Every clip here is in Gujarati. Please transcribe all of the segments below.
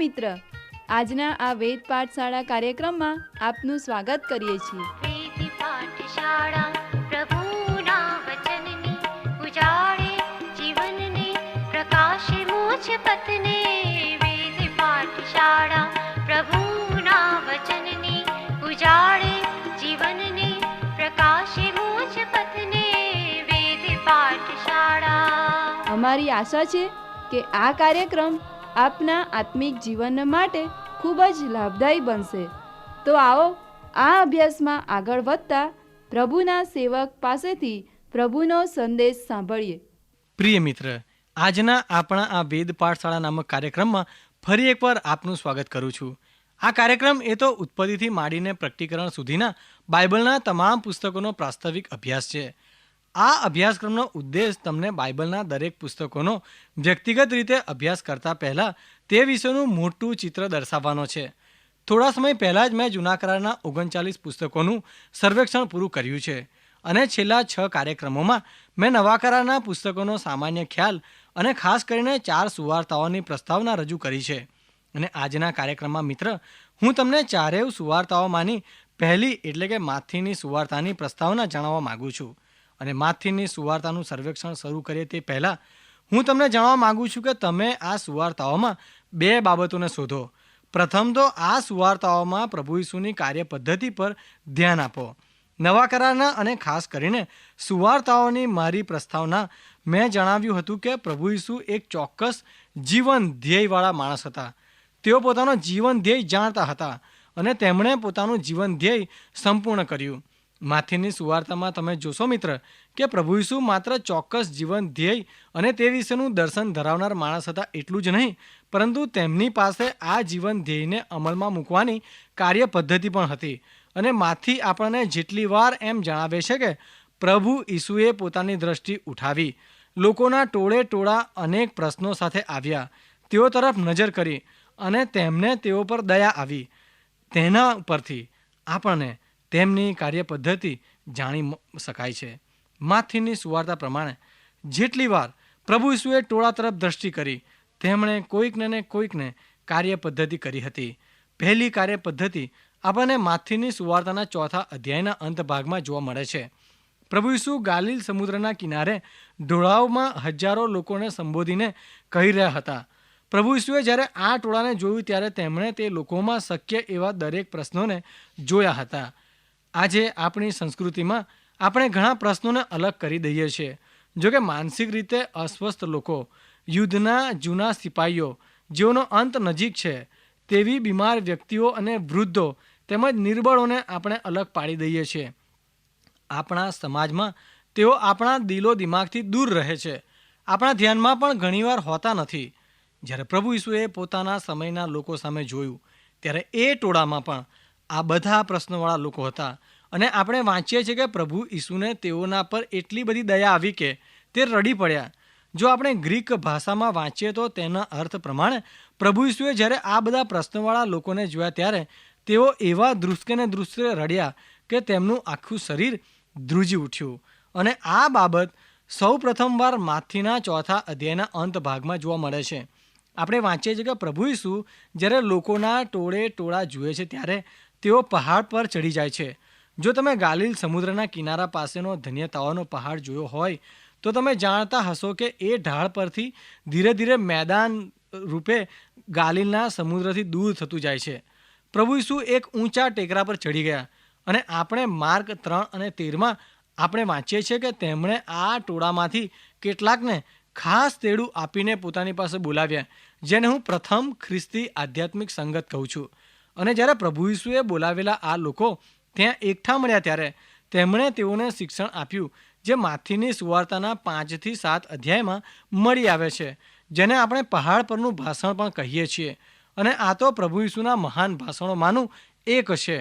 મિત્ર, આજના આ વેદ પાઠશાળા કાર્યક્રમમાં આપનું સ્વાગત કરીએ છીએ. વેદ પાઠશાળા પ્રભુના વચનની ઉજાળે જીવનને પ્રકાશે મોજ પથને. વેદ પાઠશાળા પ્રભુના વચનની ઉજાળે જીવનને પ્રકાશે મોજ પથને. વેદ પાઠશાળા. અમારી આશા છે કે આ કાર્યક્રમ આપના આત્મિક જીવન માટે ખૂબ જ લાભદાયી બનશે. તો આવો આ અભ્યાસમાં આગળ વધતા પ્રભુના સેવક પાસેથી પ્રભુનો સંદેશ સાંભળીએ. પ્રિય મિત્ર, આજના આપણા આ વેદ પાઠશાળા નામક કાર્યક્રમમાં ફરી એકવાર આપનું સ્વાગત કરું છું. આ કાર્યક્રમ એ તો ઉત્પત્તિથી માંડીને પ્રકટીકરણ સુધીના બાઇબલના તમામ પુસ્તકોનો પ્રાસ્તવિક અભ્યાસ છે. આ અભ્યાસક્રમનો ઉદ્દેશ તમને બાઇબલના દરેક પુસ્તકોનો વ્યક્તિગત રીતે અભ્યાસ કરતા પહેલાં તે વિશેનું મોટું ચિત્ર દર્શાવવાનો છે. થોડા સમય પહેલાં જ મેં જૂના કરારના 39 પુસ્તકોનું સર્વેક્ષણ પૂરું કર્યું છે અને છેલ્લા 6 કાર્યક્રમોમાં મેં નવા કરારના પુસ્તકોનો સામાન્ય ખ્યાલ અને ખાસ કરીને 4 સુવાર્તાઓની પ્રસ્તાવના રજૂ કરી છે. અને આજના કાર્યક્રમમાં મિત્ર, હું તમને ચારેય સુવાર્તાઓમાંની પહેલી એટલે કે માથીની સુવાર્તાની પ્રસ્તાવના જણાવવા માગું છું. અને માથીની સુવાર્તાનું સર્વેક્ષણ શરૂ કરીએ તે પહેલાં હું તમને જણાવવા માગું છું કે તમે આ સુવાર્તાઓમાં 2 બાબતોને શોધો. પ્રથમ તો આ સુવાર્તાઓમાં પ્રભુ ઈસુની કાર્ય પદ્ધતિ પર ધ્યાન આપો. નવા કરારના અને ખાસ કરીને સુવાર્તાઓની મારી પ્રસ્તાવના મેં જણાવ્યું હતું કે પ્રભુ ઈસુ એક ચોક્કસ જીવન ધ્યેયવાળા માણસ હતા. તેઓ પોતાનો જીવન ધ્યેય જાણતા હતા અને તેમણે પોતાનું જીવન ધ્યેય સંપૂર્ણ કર્યું. માથીની સુવાર્તામાં તમે જોશો મિત્ર કે પ્રભુ ઈસુ માત્ર ચોક્કસ જીવન ધ્યેય અને તે વિશેનું દર્શન ધરાવનાર માણસ હતા એટલું જ નહીં, પરંતુ તેમની પાસે આ જીવન ધ્યેયને અમલમાં મૂકવાની કાર્ય પદ્ધતિ પણ હતી. અને માથી આપણને જેટલી વાર એમ જણાવે છે કે પ્રભુ ઈસુએ પોતાની દ્રષ્ટિ ઉઠાવી, લોકોના ટોળે ટોળા અનેક પ્રશ્નો સાથે આવ્યા, તેઓ તરફ નજર કરી અને તેમને તેઓ પર દયા આવી. તેના ઉપરથી આપણને તેમની કાર્ય પદ્ધતિ જાણી શકાય છે. માથીની સુવાર્તા પ્રમાણે જેટલી વાર પ્રભુ ઈસુએ ટોળા તરફ દ્રષ્ટિ કરી, તેમણે કોઈકને ને કોઈકને કાર્ય પદ્ધતિ કરી હતી. પહેલી કાર્ય પદ્ધતિ આપણને માથીની સુવાર્તાના 4થા અધ્યાયના અંત ભાગમાં જોવા મળે છે. પ્રભુ ઈસુ ગાલિલ સમુદ્રના કિનારે ઢોળાવમાં હજારો લોકોને સંબોધીને કહી રહ્યા હતા. પ્રભુ ઈસુએ જ્યારે આ ટોળાને જોયું ત્યારે તેમણે તે લોકોમાં શક્ય એવા દરેક પ્રશ્નોને જોયા હતા. આજે આપણી સંસ્કૃતિમાં આપણે ઘણા પ્રશ્નોને અલગ કરી દઈએ છીએ. જોકે માનસિક રીતે અસ્વસ્થ લોકો, યુદ્ધના જૂના સિપાહીઓ જેઓનો અંત નજીક છે, તેવી બીમાર વ્યક્તિઓ અને વૃદ્ધો તેમજ નિર્બળોને આપણે અલગ પાડી દઈએ છીએ. આપણા સમાજમાં તેઓ આપણા દિલો દિમાગથી દૂર રહે છે, આપણા ધ્યાનમાં પણ ઘણીવાર હોતા નથી. જ્યારે પ્રભુ ઈસુએ પોતાના સમયના લોકો સામે જોયું ત્યારે એ ટોળામાં પણ આ બધા પ્રશ્નોવાળા લોકો હતા. અને આપણે વાંચીએ છીએ કે પ્રભુ ઈસુને તેઓના પર એટલી બધી દયા આવી કે તે રડી પડ્યા. જો આપણે ગ્રીક ભાષામાં વાંચીએ તો તેના અર્થ પ્રમાણે પ્રભુ ઈસુએ જ્યારે આ બધા પ્રશ્નોવાળા લોકોને જોયા ત્યારે તેઓ એવા ધ્રુસકે ને ધ્રુસકે રડ્યા કે તેમનું આખું શરીર ધ્રુજી ઉઠ્યું. અને આ બાબત સૌ પ્રથમવાર માથીના 4થા અધ્યાયના અંત ભાગમાં જોવા મળે છે. આપણે વાંચીએ છીએ કે પ્રભુ ઈસુ જ્યારે લોકોના ટોળે ટોળા જુએ છે ત્યારે તેઓ પહાડ પર ચડી જાય છે. જો તમે ગાલિલ સમુદ્રના કિનારા પાસેનો ધન્યતાઓનો પહાડ જોયો હોય તો તમે જાણતા હશો કે એ ઢાળ પરથી ધીરે ધીરે મેદાન રૂપે ગાલિલના સમુદ્રથી દૂર થતું જાય છે. પ્રભુ ઈસુ એક ઊંચા ટેકરા પર ચડી ગયા અને આપણે માર્ક 3 અને 13માં આપણે વાંચીએ છીએ કે તેમણે આ ટોળામાંથી કેટલાકને ખાસ તેડું આપીને પોતાની પાસે બોલાવ્યા, જેને હું પ્રથમ ખ્રિસ્તી આધ્યાત્મિક સંગત કહું છું. અને જ્યારે પ્રભુ ઈસુએ બોલાવેલા આ લોકો ત્યાં એકઠા મળ્યા ત્યારે તેમણે તેઓને શિક્ષણ આપ્યું જે માથીની સુવાર્તાના 5 થી 7 અધ્યાયમાં મળી આવે છે, જેને આપણે પહાડ પરનું ભાષણ પણ કહીએ છીએ. અને આ તો પ્રભુ ઈસુના મહાન ભાષણોમાંનું એક છે.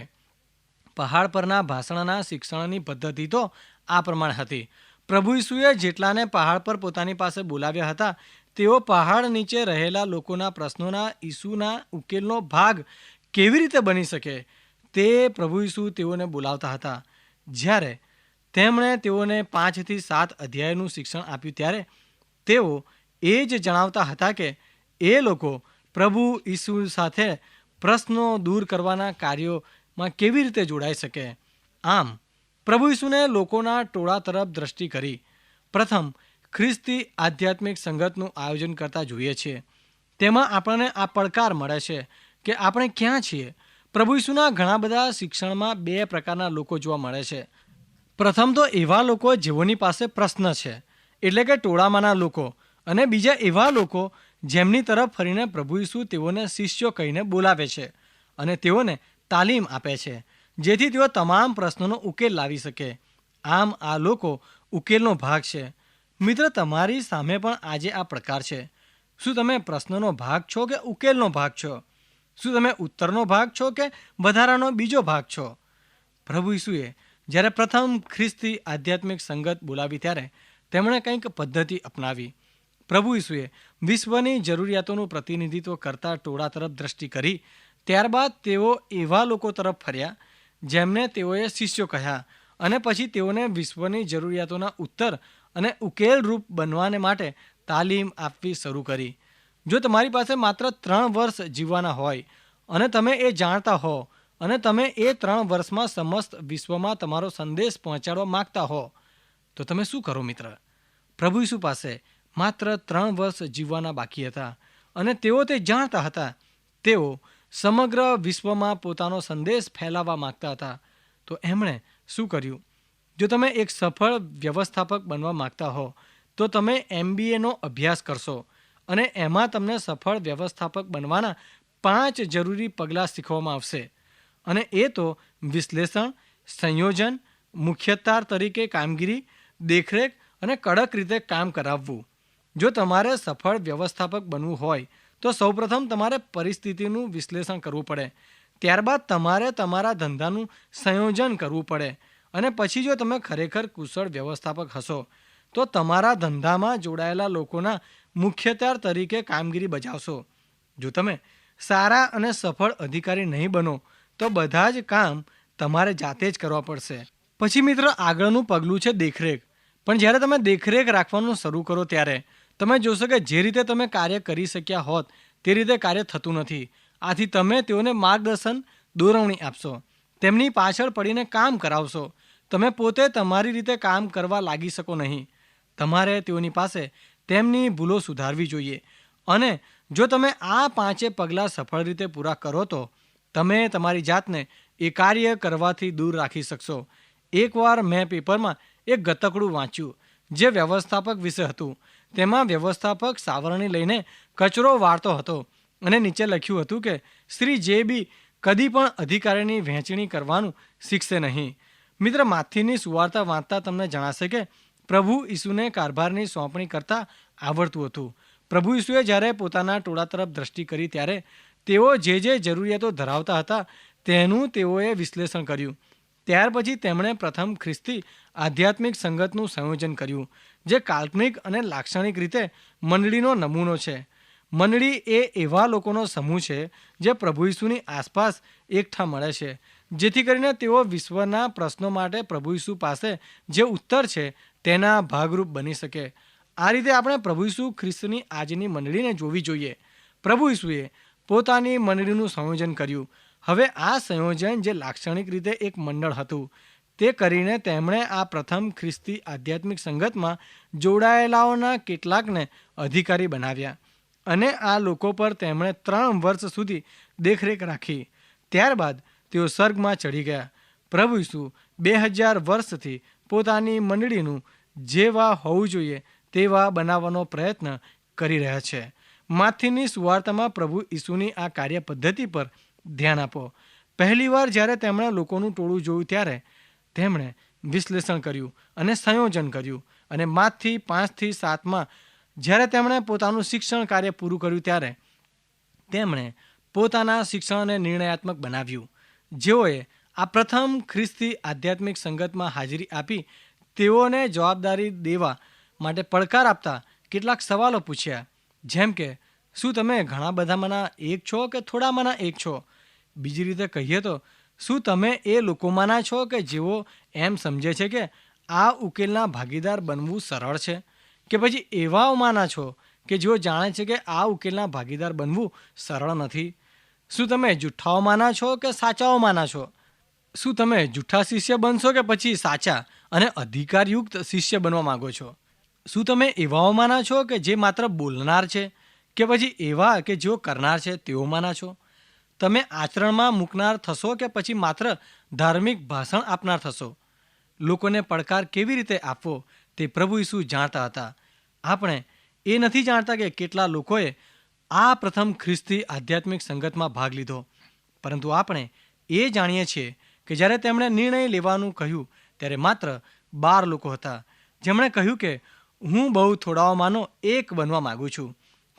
પહાડ પરના ભાષણના શિક્ષણની પદ્ધતિ તો આ પ્રમાણે હતી. પ્રભુ ઈસુએ જેટલાને પહાડ પર પોતાની પાસે બોલાવ્યા હતા તેઓ પહાડ નીચે રહેલા લોકોના પ્રશ્નોના ઈસુના ઉકેલનો ભાગ કેવી રીતે બની શકે તે પ્રભુ ઈસુ તેઓને બોલાવતા હતા. જ્યારે તેમણે તેઓને 5 થી 7 અધ્યાયનું શિક્ષણ આપ્યું ત્યારે તેઓ એ જ જણાવતા હતા કે એ લોકો પ્રભુ ઈસુ સાથે પ્રશ્નો દૂર કરવાના કાર્યોમાં કેવી રીતે જોડાઈ શકે? આમ પ્રભુ ઈસુને લોકોના ટોળા તરફ દ્રષ્ટિ કરી પ્રથમ ખ્રિસ્તી આધ્યાત્મિક સંગતનું આયોજન કરતા જોઈએ છીએ. તેમાં આપણને આ પડકાર મળે છે કે આપણે ક્યાં છીએ. પ્રભુ ઈસુના ઘણા બધા શિક્ષણમાં બે પ્રકારના લોકો જોવા મળે છે. પ્રથમ તો એવા લોકો જેઓની પાસે પ્રશ્ન છે, એટલે કે ટોળામાંના લોકો, અને બીજા એવા લોકો જેમની તરફ ફરીને પ્રભુ ઈસુ તેઓને શિષ્યો કહીને બોલાવે છે અને તેઓને તાલીમ આપે છે, જેથી તેઓ તમામ પ્રશ્નોનો ઉકેલ લાવી શકે. આમ આ લોકો ઉકેલનો ભાગ છે. મિત્ર, તમારી સામે પણ આજે આ પ્રકાર છે. શું તમે પ્રશ્નનો ભાગ છો કે ઉકેલનો ભાગ છો? શું તમે ઉત્તરનો ભાગ છો કે વધારાનો બીજો ભાગ છો? પ્રભુ ઈસુએ જ્યારે પ્રથમ ખ્રિસ્તી આધ્યાત્મિક સંગત બોલાવી ત્યારે તેમણે કંઈક પદ્ધતિ અપનાવી. પ્રભુ ઈસુએ વિશ્વની જરૂરિયાતોનું પ્રતિનિધિત્વ કરતા ટોળા તરફ દ્રષ્ટિ કરી. ત્યારબાદ તેઓ એવા લોકો તરફ ફર્યા જેમને તેઓએ શિષ્યો કહ્યા, અને પછી તેઓને વિશ્વની જરૂરિયાતોના ઉત્તર અને ઉકેલ રૂપ બનવાને માટે તાલીમ આપવી શરૂ કરી. જો તમારી પાસે માત્ર 3 વર્ષ જીવવાના હોય અને તમે એ જાણતા હો અને તમે એ 3 વર્ષમાં સમસ્ત વિશ્વમાં તમારો સંદેશ પહોંચાડવા માગતા હો, તો તમે શું કરો મિત્ર? પ્રભુ ઈસુ પાસે માત્ર 3 વર્ષ જીવવાના બાકી હતા અને તેઓ તે જાણતા હતા. તેઓ સમગ્ર વિશ્વમાં પોતાનો સંદેશ ફેલાવવા માગતા હતા. તો એમણે શું કર્યું? જો તમે એક સફળ વ્યવસ્થાપક બનવા માગતા હો તો તમે MBAનો અભ્યાસ કરશો અને એમાં તમને સફળ વ્યવસ્થાપક બનવાના 5 જરૂરી પગલાં શીખવવામાં આવશે. અને એ તો વિશ્લેષણ, સંયોજન, મુખ્યતાર તરીકે કામગીરી, દેખરેખ અને કડક રીતે કામ કરાવવું. જો તમારે સફળ વ્યવસ્થાપક બનવું હોય તો સૌપ્રથમ તમારે પરિસ્થિતિનું વિશ્લેષણ કરવું પડે. ત્યારબાદ તમારે તમારા ધંધાનું સંયોજન કરવું પડે. અને પછી જો તમે ખરેખર કુશળ વ્યવસ્થાપક હશો તો તમારા ધંધામાં જોડાયેલા લોકોના મુખ્યતાર તરીકે કામગીરી બજાવશો. જો તમે સારા અને સફળ અધિકારી નહીં બનો તો બધા જ કામ તમારે જાતે જ કરવા પડશે. પછી મિત્ર, આગળનું પગલું છે દેખરેખ. પણ જ્યારે તમે દેખરેખ રાખવાનું શરૂ કરો ત્યારે તમે જોશો કે જે રીતે તમે કાર્ય કરી શક્યા હોત તે રીતે કાર્ય થતું નથી. આથી તમે તેઓને માર્ગદર્શન, દોરવણી આપશો, તેમની પાછળ પડીને કામ કરાવશો. તમે પોતે તમારી રીતે કામ કરવા લાગી શકો નહીં. તમારે તેઓની પાસે તેમની ભૂલો સુધારવી જોઈએ. અને જો તમે આ 5 પગલાં સફળ રીતે પૂરા કરો તો તમે તમારી જાતને એ કાર્ય કરવાથી દૂર રાખી શકશો. એકવાર મેં પેપરમાં એક ગતકડું વાંચ્યું જે વ્યવસ્થાપક વિશે હતું. તેમાં વ્યવસ્થાપક સાવરણી લઈને કચરો વાળતો હતો અને નીચે લખ્યું હતું કે શ્રી જે બી કદી પણ અધિકારીની વહેંચણી કરવાનું શીખશે નહીં. મિત્ર, માથીની સુવાર્તા વાંચતા તમને જણાશે કે પ્રભુ ઈસુને કારભારની સોંપણી કરતાં આવડતું હતું. પ્રભુ ઈસુએ જ્યારે પોતાના ટોળા તરફ દ્રષ્ટિ કરી ત્યારે તેઓ જે જરૂરિયાતો ધરાવતા હતા તેનું તેઓએ વિશ્લેષણ કર્યું. ત્યાર પછી તેમણે પ્રથમ ખ્રિસ્તી આધ્યાત્મિક સંગતનું સંયોજન કર્યું, જે કાલ્પનિક અને લાક્ષણિક રીતે મંડળીનો નમૂનો છે. મંડળી એ એવા લોકોનો સમૂહ છે જે પ્રભુ ઈસુની આસપાસ એકઠા મળે છે, જેથી કરીને તેઓ વિશ્વના પ્રશ્નો માટે પ્રભુ ઈસુ પાસે જે ઉત્તર છે તેના ભાગરૂપ બની શકે. આ રીતે આપણે પ્રભુ ઈસુ ખ્રિસ્તની આજની મંડળીને જોવી જોઈએ. પ્રભુ ઈસુએ પોતાની મંડળીનું સંયોજન કર્યું. હવે આ સંયોજન જે લાક્ષણિક રીતે એક મંડળ હતું તે કરીને તેમણે આ પ્રથમ ખ્રિસ્તી આધ્યાત્મિક સંગતમાં જોડાયેલાઓના કેટલાકને અધિકારી બનાવ્યા અને આ લોકો પર તેમણે 3 વર્ષ સુધી દેખરેખ રાખી. ત્યારબાદ તેઓ સ્વર્ગમાં ચડી ગયા. પ્રભુ ઈસુ 2000 વર્ષથી પોતાની મંડળીનું જેવા હોવું જોઈએ તેવા બનાવવાનો પ્રયત્ન કરી રહ્યા છે. માથીની સુવાર્તામાં પ્રભુ ઈસુની આ કાર્ય પદ્ધતિ પર ધ્યાન આપો. પહેલીવાર જ્યારે તેમણે લોકોનું ટોળું જોયું ત્યારે તેમણે વિશ્લેષણ કર્યું અને સંયોજન કર્યું. અને માથી 5-7માં જ્યારે તેમણે પોતાનું શિક્ષણ કાર્ય પૂરું કર્યું ત્યારે તેમણે પોતાના શિક્ષણને નિર્ણયાત્મક બનાવ્યું. જેઓએ આ પ્રથમ ખ્રિસ્તી આધ્યાત્મિક સંગતમાં હાજરી આપી તેઓને જવાબદારી દેવા માટે પડકાર આપતા કેટલાક સવાલો પૂછ્યા, જેમ કે શું તમે ઘણા બધામાંના એક છો કે થોડામાંના એક છો? બીજી રીતે કહીએ તો શું તમે એ લોકોમાંના છો કે જેઓ એમ સમજે છે કે આ ઉકેલના ભાગીદાર બનવું સરળ છે, કે પછી એવાઓમાંના છો કે જેઓ જાણે છે કે આ ઉકેલના ભાગીદાર બનવું સરળ નથી? શું તમે જુઠ્ઠાઓમાંના છો કે સાચાઓમાંના છો? શું તમે જુઠ્ઠા શિષ્ય બનશો કે પછી સાચા અને અધિકારયુક્ત શિષ્ય બનવા માંગો છો? શું તમે એવાઓમાંના છો કે જે માત્ર બોલનાર છે કે પછી એવા કે જેઓ કરનાર છે તેઓમાંના છો? તમે આચરણમાં મૂકનાર થશો કે પછી માત્ર ધાર્મિક ભાષણ આપનાર થશો? લોકોને પડકાર કેવી રીતે આપવો તે પ્રભુ ઈસુ જાણતા હતા. આપણે એ નથી જાણતા કે કેટલા લોકોએ આ પ્રથમ ખ્રિસ્તી આધ્યાત્મિક સંગતમાં ભાગ લીધો, પરંતુ આપણે એ જાણીએ છીએ કે જ્યારે તેમણે નિર્ણય લેવાનું કહ્યું ત્યારે માત્ર 12 લોકો હતા, જેમણે કહ્યું કે હું બહુ થોડાઓમાંનો એક બનવા માગું છું.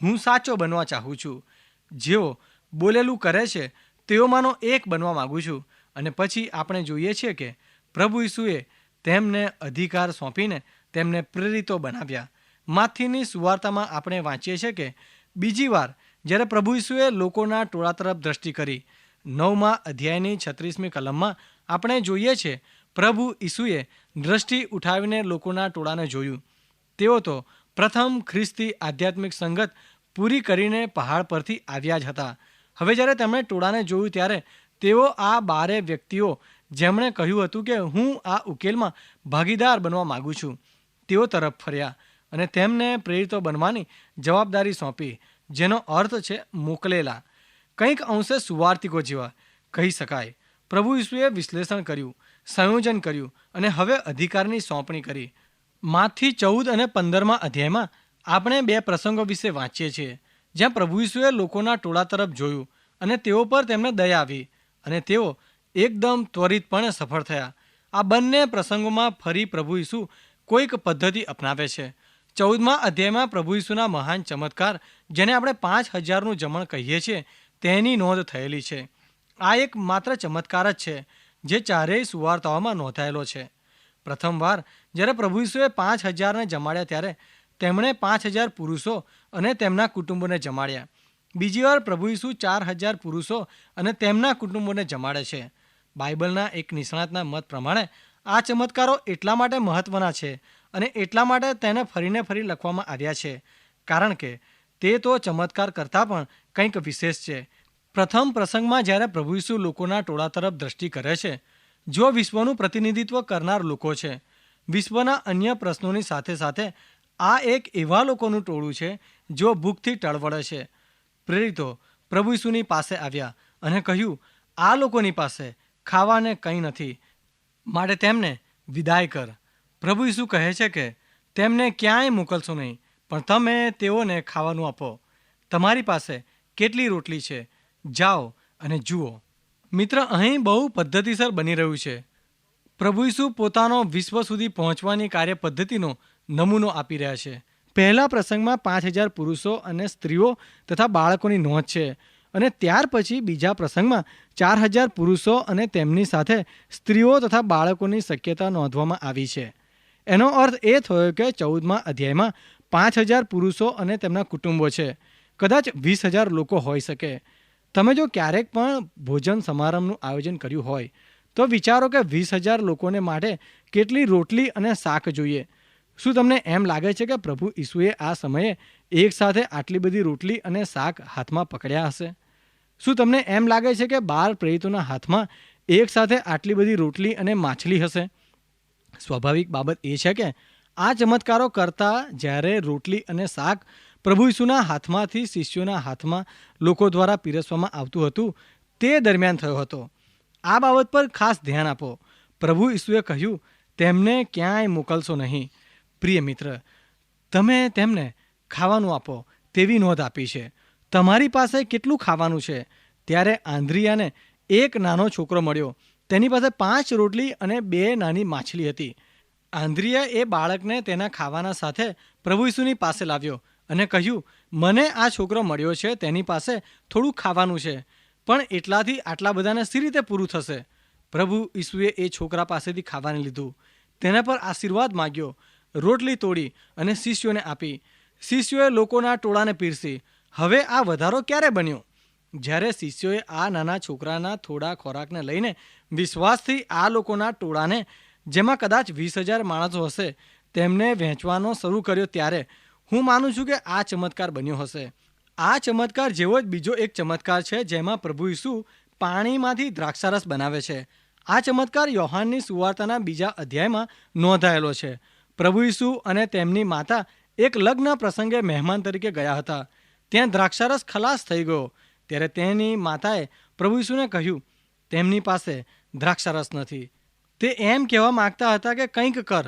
હું સાચો બનવા ચાહું છું. જેઓ બોલેલું કરે છે તેઓમાંનો એક બનવા માગું છું. અને પછી આપણે જોઈએ છીએ કે પ્રભુ ઈસુએ તેમને અધિકાર સોંપીને તેમને પ્રેરિતો બનાવ્યા. માથીની સુવાર્તામાં આપણે વાંચીએ છીએ કે બીજી વાર જ્યારે પ્રભુ ઈસુએ લોકોના ટોળા તરફ દ્રષ્ટિ કરી, 9મા અધ્યાયની 36મી કલમમાં આપણે જોઈએ છીએ પ્રભુ ઈસુએ દ્રષ્ટિ ઉઠાવીને લોકોના ટોળાને જોયું. તેઓ તો પ્રથમ ખ્રિસ્તી આધ્યાત્મિક સંગત પૂરી કરીને પહાડ પરથી આવ્યા જ હતા. હવે જ્યારે તેમણે ટોળાને જોયું ત્યારે તેઓ આ 12 વ્યક્તિઓ જેમણે કહ્યું હતું કે હું આ ઉકેલમાં ભાગીદાર બનવા માગું છું, તેઓ તરફ ફર્યા અને તેમને પ્રેરિતો બનવાની જવાબદારી સોંપી, જેનો અર્થ છે મોકલેલા. કંઈક અંશે સુવાર્તિકો જેવા કહી શકાય. પ્રભુ ઈસુએ વિશ્લેષણ કર્યું, સંયોજન કર્યું અને હવે અધિકારની સોંપણી કરી. માથી 14 અને 15મા અધ્યાયમાં આપણે 2 પ્રસંગો વિશે વાંચીએ છીએ જ્યાં પ્રભુ ઈસુએ લોકોના ટોળા તરફ જોયું અને તેઓ પર તેમને દયા આવી અને તેઓ એકદમ ત્વરિતપણે સફળ થયા. આ બંને પ્રસંગોમાં ફરી પ્રભુ ઈસુ કોઈક પદ્ધતિ અપનાવે છે. 14મા અધ્યાયમાં પ્રભુ ઈસુના મહાન ચમત્કાર, જેને આપણે 5000નું જમણ કહીએ છીએ, તેની નોંધ થયેલી છે. આ એક માત્ર ચમત્કાર જ છે જે ચારેય સુવાર્તાઓમાં નોંધાયેલો છે. પ્રથમવાર જ્યારે પ્રભુ ઈસુએ 5000ને જમાડ્યા ત્યારે તેમણે 5000 પુરુષો અને તેમના કુટુંબોને જમાડ્યા. બીજી વાર પ્રભુ ઈસુ 4000 પુરુષો અને તેમના કુટુંબોને જમાડે છે. બાઇબલના એક નિષ્ણાતના મત પ્રમાણે આ ચમત્કારો એટલા માટે મહત્વના છે અને એટલા માટે તેને ફરીને ફરી લખવામાં આવ્યા છે કારણ કે તે તો ચમત્કાર કરતાં પણ કંઈક વિશેષ છે. પ્રથમ પ્રસંગમાં જ્યારે પ્રભુ ઈસુ લોકોના ટોળા તરફ દ્રષ્ટિ કરે છે, જો વિશ્વનું પ્રતિનિધિત્વ કરનાર લોકો છે, વિશ્વના અન્ય પ્રશ્નોની સાથે સાથે આ એક એવા લોકોનું ટોળું છે જેઓ ભૂખથી ટળવળે છે. પ્રેરિતો પ્રભુ ઈસુની પાસે આવ્યા અને કહ્યું, આ લોકોની પાસે ખાવાને કંઈ નથી, માટે તેમને વિદાય કર. પ્રભુ ઈસુ કહે છે કે તેમને ક્યાંય મોકલશો નહીં, પણ તમે તેઓને ખાવાનું આપો. તમારી પાસે કેટલી રોટલી છે? જાઓ અને જુઓ. મિત્ર, અહીં બહુ પદ્ધતિસર બની રહ્યું છે. પ્રભુ ઈસુ પોતાનો વિશ્વ સુધી પહોંચવાની કાર્ય પદ્ધતિનો નમૂનો આપી રહ્યા છે. પહેલા પ્રસંગમાં 5000 પુરુષો અને સ્ત્રીઓ તથા બાળકોની નોંધ છે અને ત્યાર પછી બીજા પ્રસંગમાં 4000 પુરુષો અને તેમની સાથે સ્ત્રીઓ તથા બાળકોની શક્યતા નોંધવામાં આવી છે. એનો અર્થ એ થયો કે 14મા અધ્યાયમાં 5000 પુરુષો અને તેમના કુટુંબો છે. કદાચ 20000 લોકો હોઈ શકે. તમે જો ક્યારેક પણ ભોજન સમારંભનું આયોજન કર્યું હોય તો વિચારો કે 20000 લોકોને માટે કેટલી રોટલી અને શાક જોઈએ. શું તમને એમ લાગે છે કે પ્રભુ ઈસુએ આ સમયે એક સાથે આટલી બધી રોટલી અને શાક હાથમાં પકડ્યા હશે? શું તમને એમ લાગે છે કે 12 પ્રેરિતોના હાથમાં એક સાથે આટલી બધી રોટલી અને માછલી હશે? સ્વાભાવિક બાબત એ છે કે આ ચમત્કારો કરતાં જ્યારે રોટલી અને શાક પ્રભુ ઈસુના હાથમાંથી શિષ્યોના હાથમાં લોકો દ્વારા પીરસવામાં આવતું હતું તે દરમિયાન થયો હતો. આ બાબત પર ખાસ ધ્યાન આપો. પ્રભુ ઈસુએ કહ્યું, તેમને ક્યાંય મોકલશો નહીં. પ્રિય મિત્ર, તમે તેમને ખાવાનું આપો તેવી નોંધ આપી છે. તમારી પાસે કેટલું ખાવાનું છે? ત્યારે આંદ્રિયાને એક નાનો છોકરો મળ્યો. તેની પાસે 5 રોટલી અને 2 નાની માછલી હતી. આંદ્રિયા એ બાળકને તેના ખાવાના સાથે પ્રભુ ઈસુની પાસે લાવ્યો અને કહ્યું, મને આ છોકરો મળ્યો છે, તેની પાસે થોડું ખાવાનું છે, પણ એટલાથી આટલા બધાને સી રીતે પૂરું થશે? પ્રભુ ઈસુએ એ છોકરા પાસેથી ખાવાનું લીધું, તેના પર આશીર્વાદ માગ્યો, રોટલી તોડી અને શિષ્યોને આપી. શિષ્યોએ લોકોના ટોળાને પીરસી. હવે આ વધારો ક્યારે બન્યો? જ્યારે શિષ્યોએ આ નાના છોકરાના થોડા ખોરાકને લઈને વિશ્વાસથી આ લોકોના ટોળાને, જેમાં કદાચ 20000 માણસો હશે, તેમને વહેંચવાનો શરૂ કર્યો ત્યારે હું માનું છું કે આ ચમત્કાર બન્યો હશે. આ ચમત્કાર જેવો જ બીજો એક ચમત્કાર છે જેમાં પ્રભુ ઈસુ પાણીમાંથી દ્રાક્ષારસ બનાવે છે. આ ચમત્કાર યોહાનની સુવાર્તાના 2 અધ્યાયમાં નોંધાયેલો છે. પ્રભુ ઈસુ અને તેમની માતા એક લગ્ન પ્રસંગે મહેમાન તરીકે ગયા હતા. ત્યાં દ્રાક્ષારસ ખલાસ થઈ ગયો. ત્યારે તેની માતાએ પ્રભુ ઈસુને કહ્યું, તેમની પાસે દ્રાક્ષારસ નથી. તે એમ કહેવા માગતા હતા કે કંઈક કર.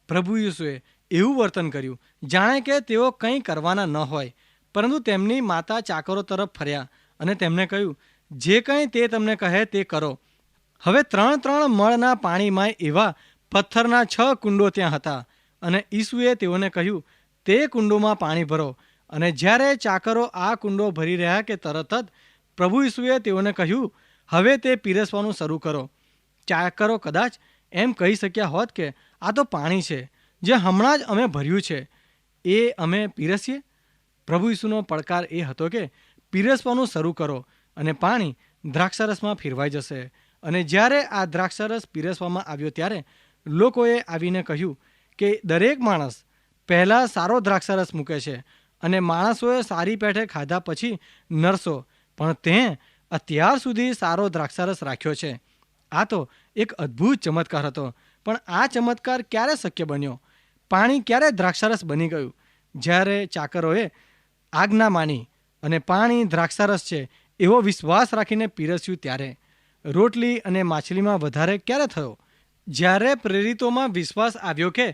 પ્રભુ ઈસુએ એવું વર્તન કર્યું જાણે કે તેઓ કંઈ કરવાના ન હોય. પરંતુ તેમની માતા ચાકરો તરફ ફર્યા અને તેમને કહ્યું, જે કંઈ તે તમને કહે તે કરો. હવે 3 મળના પાણીમાં એવા પથ્થરના 6 કુંડો ત્યાં હતા અને ઈસુએ તેઓને કહ્યું, તે કુંડોમાં પાણી ભરો. અને જ્યારે ચાકરો આ કુંડો ભરી રહ્યા કે તરત જ પ્રભુ ઈસુએ તેઓને કહ્યું, હવે તે પીરસવાનું શરૂ કરો. ચાકરો કદાચ એમ કહી શક્યા હોત કે આ તો પાણી છે જે હમણાં જ અમે ભર્યું છે, એ અમે પીરસીએ. પ્રભુ ઈસુનો પડકાર એ હતો કે પીરસવાનું શરૂ કરો અને પાણી દ્રાક્ષારસમાં ફેરવાઈ જશે. અને જ્યારે આ દ્રાક્ષારસ પીરસવામાં આવ્યો ત્યારે લોકોએ આવીને કહ્યું કે દરેક માણસ પહેલાં સારો દ્રાક્ષારસ મૂકે છે અને માણસોએ સારી પેઠે ખાધા પછી નરસો, પણ તે અત્યાર સુધી સારો દ્રાક્ષારસ રાખ્યો છે. આ તો એક અદ્ભુત ચમત્કાર હતો. પણ આ ચમત્કાર ક્યારે શક્ય બન્યો? પાણી ક્યારે દ્રાક્ષારસ બની ગયું? જ્યારે ચાકરોએ આજ્ઞા માની અને પાણી દ્રાક્ષારસ છે એવો વિશ્વાસ રાખીને પીરસ્યું ત્યારે. રોટલી અને માછલીમાં વધારે ક્યારે થયો? જ્યારે પ્રેરિતોમાં વિશ્વાસ આવ્યો કે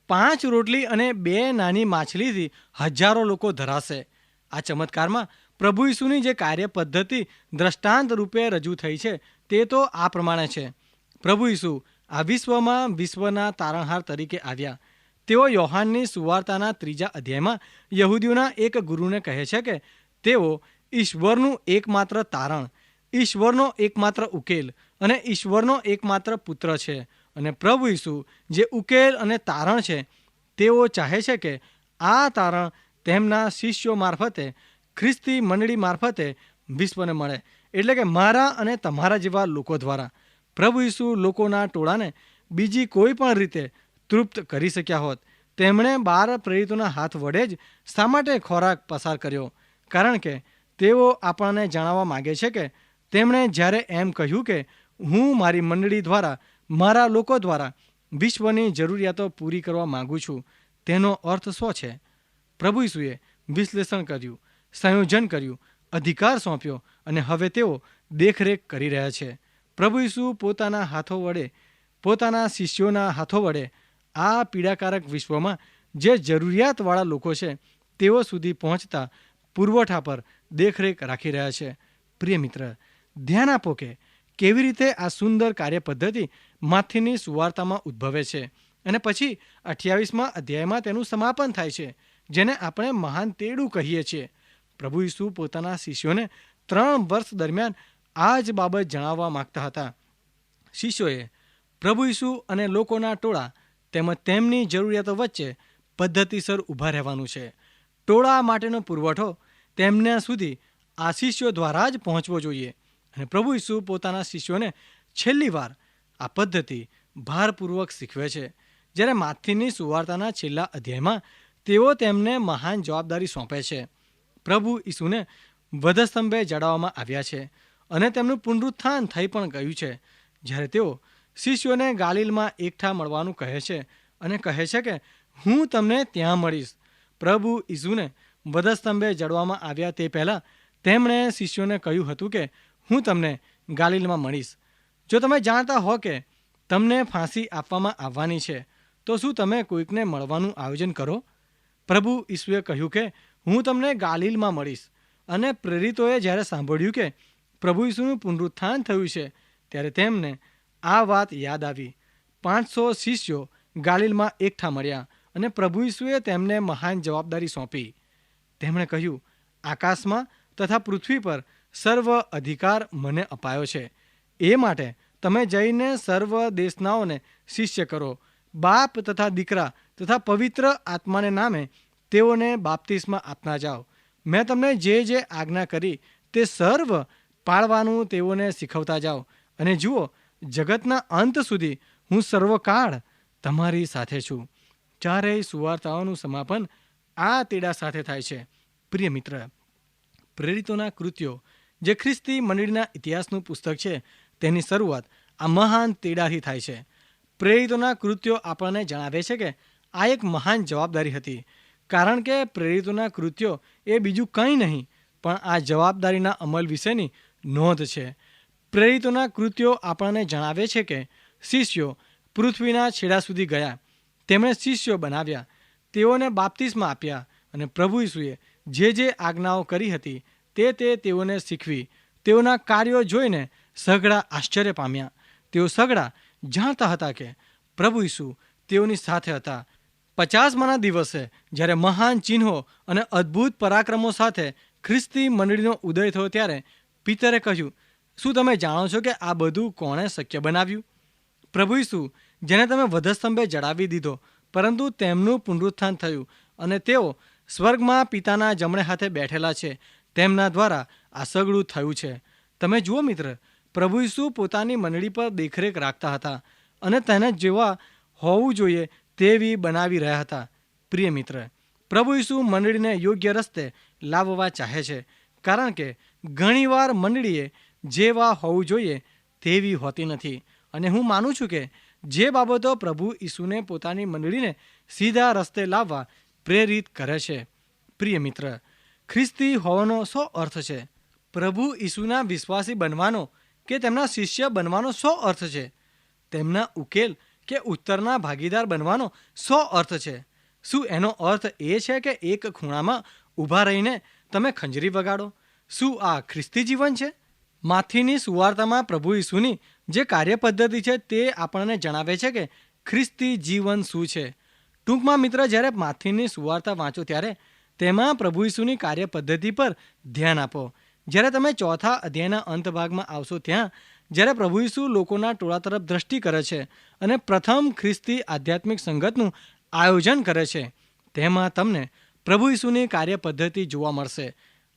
5 રોટલી અને 2 નાની માછલીથી હજારો લોકો ધરાશે. આ ચમત્કારમાં પ્રભુ ઈસુની જે કાર્ય પદ્ધતિ દ્રષ્ટાંત રૂપે રજૂ થઈ છે તે તો આ પ્રમાણે છે. પ્રભુ ઈસુ આ વિશ્વમાં વિશ્વના તારણહાર તરીકે આવ્યા. તેઓ યોહાનની સુવાર્તાના 3 અધ્યાયમાં યહૂદીઓના એક ગુરુને કહે છે કે તેઓ ઈશ્વરનું એકમાત્ર તારણ, ઈશ્વરનો એકમાત્ર ઉકેલ અને ઈશ્વરનો એકમાત્ર પુત્ર છે. અને પ્રભુ ઈસુ જે ઉકેલ અને તારણ છે, તેઓ ચાહે છે કે આ તારણ તેમના શિષ્યો મારફતે, ખ્રિસ્તી મંડળી મારફતે વિશ્વને મળે. એટલે કે મારા અને તમારા જેવા લોકો દ્વારા. પ્રભુ ઈસુ લોકોના ટોળાને બીજી કોઈ પણ રીતે તૃપ્ત કરી શક્યા હોત. તેમણે 12 પ્રેરિતોના હાથ વડે જ શા માટે ખોરાક પસાર કર્યો? કારણ કે તેઓ આપણને જણાવવા માગે છે કે તેમણે જ્યારે એમ કહ્યું કે હું મારી મંડળી દ્વારા, મારા લોકો દ્વારા વિશ્વની જરૂરિયાતો પૂરી કરવા માગું છું, તેનો અર્થ શું છે? પ્રભુ ઈસુએ વિશ્લેષણ કર્યું, સંયોજન કર્યું, અધિકાર સોંપ્યો અને હવે તેઓ દેખરેખ કરી રહ્યા છે. પ્રભુ ઈસુ પોતાના હાથો વડે, પોતાના શિષ્યોના હાથો વડે આ પીડાકારક વિશ્વમાં જે જરૂરિયાતવાળા લોકો છે તેઓ સુધી પહોંચતા પુરવઠા પર દેખરેખ રાખી રહ્યા છે. પ્રિય મિત્ર, ધ્યાન આપો કે કેવી રીતે આ સુંદર કાર્ય પદ્ધતિ માથીની સુવાર્તામાં ઉદ્ભવે છે અને પછી 28મા અધ્યાયમાં તેનું સમાપન થાય છે, જેને આપણે મહાન તેડું કહીએ છીએ. પ્રભુ ઈસુ પોતાના શિષ્યોને 3 વર્ષ દરમિયાન આ જ બાબત જણાવવા માગતા હતા. શિષ્યોએ પ્રભુ ઈસુ અને લોકોના ટોળા તેમજ તેમની જરૂરિયાતો વચ્ચે પદ્ધતિસર ઊભા રહેવાનું છે. ટોળા માટેનો પુરવઠો તેમના સુધી આ શિષ્યો દ્વારા જ પહોંચવો જોઈએ. અને પ્રભુ ઈસુ પોતાના શિષ્યોને છેલ્લી વાર આ પદ્ધતિ ભારપૂર્વક શીખવે છે. જ્યારે માથીની સુવાર્તાના છેલ્લા અધ્યાયમાં તેઓ તેમને મહાન જવાબદારી સોંપે છે. પ્રભુ ઈસુને વધસ્તંભે જડાવવામાં આવ્યા છે અને તેમનું પુનરુત્થાન થઈ પણ ગયું છે. જ્યારે તેઓ શિષ્યોને ગાલિલમાં એકઠા મળવાનું કહે છે અને કહે છે કે હું તમને ત્યાં મળીશ. પ્રભુ ઈસુને વધસ્તંભે જડવામાં આવ્યા તે પહેલાં તેમણે શિષ્યોને કહ્યું હતું કે હું તમને ગાલિલમાં મળીશ. જો તમે જાણતા હો કે તમને ફાંસી આપવામાં આવવાની છે, તો શું તમે કોઈકને મળવાનું આયોજન કરો? પ્રભુ ઈસુએ કહ્યું કે હું તમને ગાલિલમાં મળીશ. અને પ્રેરિતોએ જ્યારે સાંભળ્યું કે પ્રભુ ઈસુનું પુનરુત્થાન થયું છે, ત્યારે તેમને આ વાત યાદ આવી. 500 શિષ્યો ગાલિલમાં એકઠા મળ્યા અને પ્રભુ ઈસુએ તેમને મહાન જવાબદારી સોંપી. તેમણે કહ્યું, આકાશમાં તથા પૃથ્વી પર સર્વ અધિકાર મને અપાયો છે. એ માટે તમે જઈને સર્વ દેશનાઓને શિષ્ય કરો, બાપ તથા દીકરા તથા પવિત્ર આત્માને નામે તેઓને બાપ્તિસ્મા આપતા જાઓ. મેં તમને જે જે આજ્ઞા કરી તે સર્વ પાળવાનું તેઓને શીખવતા જાઓ. અને જુઓ, જગતના અંત સુધી હું સર્વકાળ તમારી સાથે છું. ચારેય સુવાર્તાઓનું સમાપન આ તેડા સાથે થાય છે. પ્રિય મિત્ર, પ્રેરિતોના કૃત્યો જે ખ્રિસ્તી મંડળીના ઇતિહાસનું પુસ્તક છે, તેની શરૂઆત આ મહાન તેડાથી થાય છે. પ્રેરિતોના કૃત્યો આપણને જણાવે છે કે આ એક મહાન જવાબદારી હતી, કારણ કે પ્રેરિતોના કૃત્યો એ બીજું કંઈ નહીં પણ આ જવાબદારીના અમલ વિશેની નોંધ છે. પ્રેરિતોના કૃત્યો આપણને જણાવે છે કે શિષ્યો પૃથ્વીના છેડા સુધી ગયા, તેમણે શિષ્યો બનાવ્યા, તેઓને બાપ્તિસ્મા આપ્યા અને પ્રભુ ઈસુએ જે આજ્ઞાઓ કરી હતી તે તેઓને શીખવી. તેઓના કાર્યો જોઈને સઘળા આશ્ચર્ય પામ્યા. તેઓ સઘળા જાણતા હતા કે પ્રભુ ઈસુ તેઓની સાથે હતા. 50માના દિવસે જ્યારે મહાન ચિહ્નો અને અદ્ભુત પરાક્રમો સાથે ખ્રિસ્તી મંડળીનો ઉદય થયો, ત્યારે પિતરે કહ્યું, શું તમે જાણો છો કે આ બધું કોણે શક્ય બનાવ્યું? પ્રભુ ઈસુ, જેને તમે વધસ્તંભે જડાવી દીધો, પરંતુ તેમનું પુનરુત્થાન થયું અને તેઓ સ્વર્ગમાં પિતાના જમણે હાથે બેઠેલા છે, તેમના દ્વારા આ સગળું થયું છે. તમે જુઓ મિત્ર, પ્રભુ ઈસુ પોતાની મંડળી પર દેખરેખ રાખતા હતા અને તેને જેવા હોવું જોઈએ તેવી બનાવી રહ્યા હતા. પ્રિય મિત્ર, પ્રભુ ઈસુ મંડળીને યોગ્ય રસ્તે લાવવા ચાહે છે, કારણ કે ઘણીવાર મંડળીએ જેવા હોવું જોઈએ તેવી હોતી નથી. અને હું માનું છું કે જે બાબતો પ્રભુ ઈસુને પોતાની મંડળીને સીધા રસ્તે લાવવા પ્રેરિત કરે છે. પ્રિય મિત્ર, ખ્રિસ્તી હોવાનો શો અર્થ છે? પ્રભુ ઈસુના વિશ્વાસી બનવાનો કે તેમના શિષ્ય બનવાનો શો અર્થ છે? તેમના ઉકેલ કે ઉત્તરના ભાગીદાર બનવાનો શો અર્થ છે? શું એનો અર્થ એ છે કે એક ખૂણામાં ઊભા રહીને તમે ખંજરી વગાડો? શું આ ખ્રિસ્તી જીવન છે? માથીની સુવાર્તામાં પ્રભુ ઈસુની જે કાર્ય પદ્ધતિ છે તે આપણને જણાવે છે કે ખ્રિસ્તી જીવન શું છે. ટૂંકમાં મિત્ર, જ્યારે માથીની સુવાર્તા વાંચો ત્યારે તેમાં પ્રભુ ઈસુની કાર્ય પદ્ધતિ પર ધ્યાન આપો. જ્યારે તમે 4થા અધ્યાયના અંત ભાગમાં આવશો, ત્યાં જ્યારે પ્રભુ ઈસુ લોકોના ટોળા તરફ દ્રષ્ટિ કરે છે અને પ્રથમ ખ્રિસ્તી આધ્યાત્મિક સંગતનું આયોજન કરે છે, તેમાં તમને પ્રભુ ઈસુની કાર્ય પદ્ધતિ જોવા મળશે.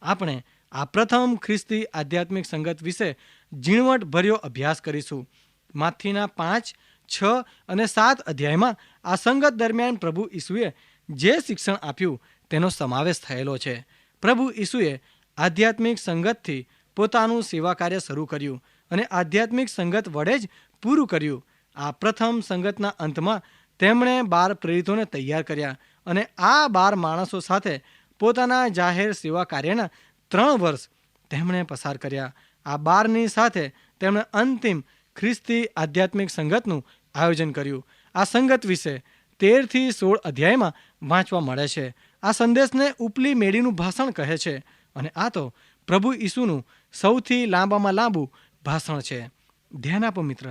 આપણે આ પ્રથમ ખ્રિસ્તી આધ્યાત્મિક સંગત વિશે ઝીણવટભર્યો અભ્યાસ કરીશું. માથીના 5, 6 અને 7 અધ્યાયમાં આ સંગત દરમિયાન પ્રભુ ઈસુએ જે શિક્ષણ આપ્યું તેનો સમાવેશ થયેલો છે. પ્રભુ ઈસુએ આધ્યાત્મિક સંગતથી પોતાનું સેવા કાર્ય શરૂ કર્યું અને આધ્યાત્મિક સંગત વડે જ પૂરું કર્યું. આ પ્રથમ સંગતના અંતમાં તેમણે 12 પ્રેરિતોને તૈયાર કર્યા અને આ 12 માણસો સાથે પોતાના જાહેર સેવા કાર્યના 3 વર્ષ તેમણે પસાર કર્યા. આ 12ની સાથે તેમણે અંતિમ ખ્રિસ્તી આધ્યાત્મિક સંગતનું આયોજન કર્યું. આ સંગત વિશે 13 થી 16 અધ્યાયમાં વાંચવા મળે છે. આ સંદેશને ઉપલી મેળીનું ભાષણ કહે છે અને આ તો પ્રભુ ઈસુનું સૌથી લાંબામાં લાંબુ ભાષણ છે. ધ્યાન આપો મિત્ર,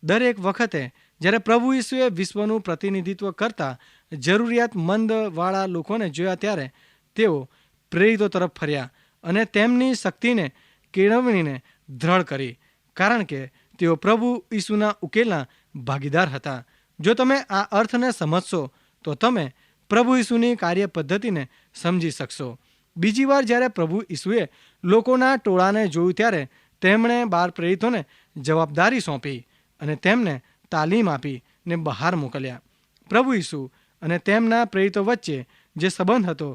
દરેક વખતે જ્યારે પ્રભુ ઈસુએ વિશ્વનું પ્રતિનિધિત્વ કરતા જરૂરિયાતમંદવાળા લોકોને જોયા, ત્યારે તેઓ પ્રેરિતો તરફ ફર્યા અને તેમની શક્તિને કેળવણીને દ્રઢ કરી, કારણ કે તેઓ પ્રભુ ઈસુના ઉકેલના ભાગીદાર હતા. જો તમે આ અર્થને સમજશો તો તમે પ્રભુ ઈસુની કાર્ય પદ્ધતિને સમજી શકશો. બીજી વાર જ્યારે પ્રભુ ઈસુએ લોકોના ટોળાને જોયું, ત્યારે તેમણે 12 પ્રેરિતોને જવાબદારી સોંપી અને તેમને તાલીમ આપી ને બહાર મોકલ્યા. પ્રભુ ઈસુ અને તેમના પ્રેરિતો વચ્ચે જે સંબંધ હતો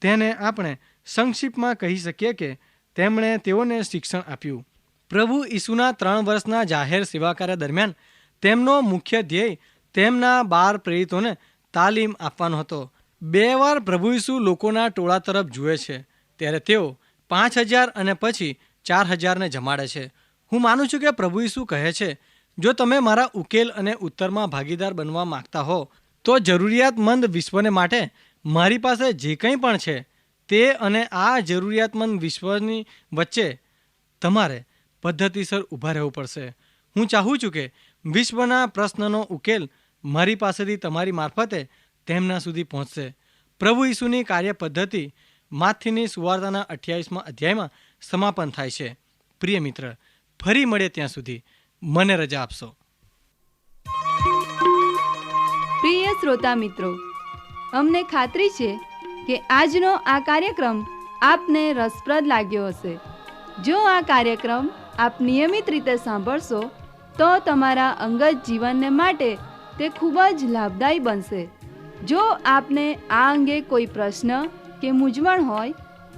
તેને આપણે સંક્ષિપ્તમાં કહી શકીએ કે તેમણે તેઓને શિક્ષણ આપ્યું. પ્રભુ ઈસુના 3 વર્ષના જાહેર સેવા કાર્ય દરમિયાન તેમનો મુખ્ય ધ્યેય તેમના 12 પ્રેરિતોને તાલીમ આપવાનો હતો. 2 વાર પ્રભુ ઈસુ લોકોના ટોળા તરફ જુએ છે, ત્યારે તેઓ 5000 અને પછી 4000ને જમાડે છે. હું માનું છું કે પ્રભુ ઈસુ કહે છે, જો તમે મારા ઉકેલ અને ઉત્તરમાં ભાગીદાર બનવા માંગતા હો તો જરૂરિયાતમંદ વિશ્વને માટે મારી પાસે જે કંઈ પણ છે તે અને આ જરૂરિયાતમંદ વિશ્વની વચ્ચે તમારે પદ્ધતિસર ઊભા રહેવું પડશે. હું ચાહું છું કે વિશ્વના પ્રશ્નનો ઉકેલ મારી પાસેથી તમારી મારફતે તેમના સુધી પહોંચશે. પ્રભુ ઈસુની કાર્ય પદ્ધતિ માથીની સુવાર્તાના 28મા અધ્યાયમાં સમાપન થાય છે. પ્રિય મિત્ર, ફરી મળે ત્યાં સુધી મને રજા આપશો. પ્રિય શ્રોતા મિત્રો, અમને ખાતરી છે કે આજનો આ કાર્યક્રમ આપને રસપ્રદ લાગ્યો હશે. જો આ કાર્યક્રમ આપ નિયમિત રીતે સાંભળશો તો તમારા અંગત જીવનને માટે તે ખૂબ જ લાભદાયી બનશે. જો આપને આ અંગે કોઈ પ્રશ્ન કે મૂંઝવણ હોય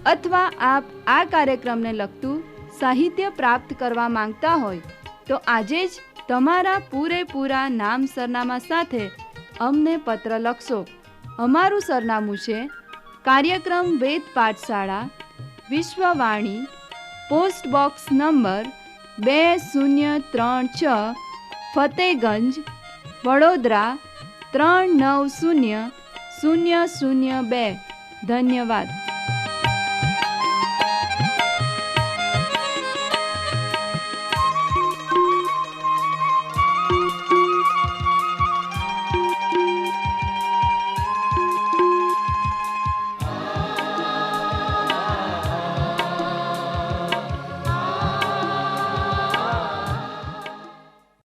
અથવા આપ આ કાર્યક્રમને લગતું સાહિત્ય પ્રાપ્ત કરવા માંગતા હોય તો આજે જ તમારા પૂરેપૂરા નામ સરનામા સાથે અમને પત્ર લખશો. અમારું સરનામું છે કાર્યક્રમ Ved Pathshala, Vishwavani, post box number 2036, Fatehganj, Vadodara 390002. ધન્યવાદ.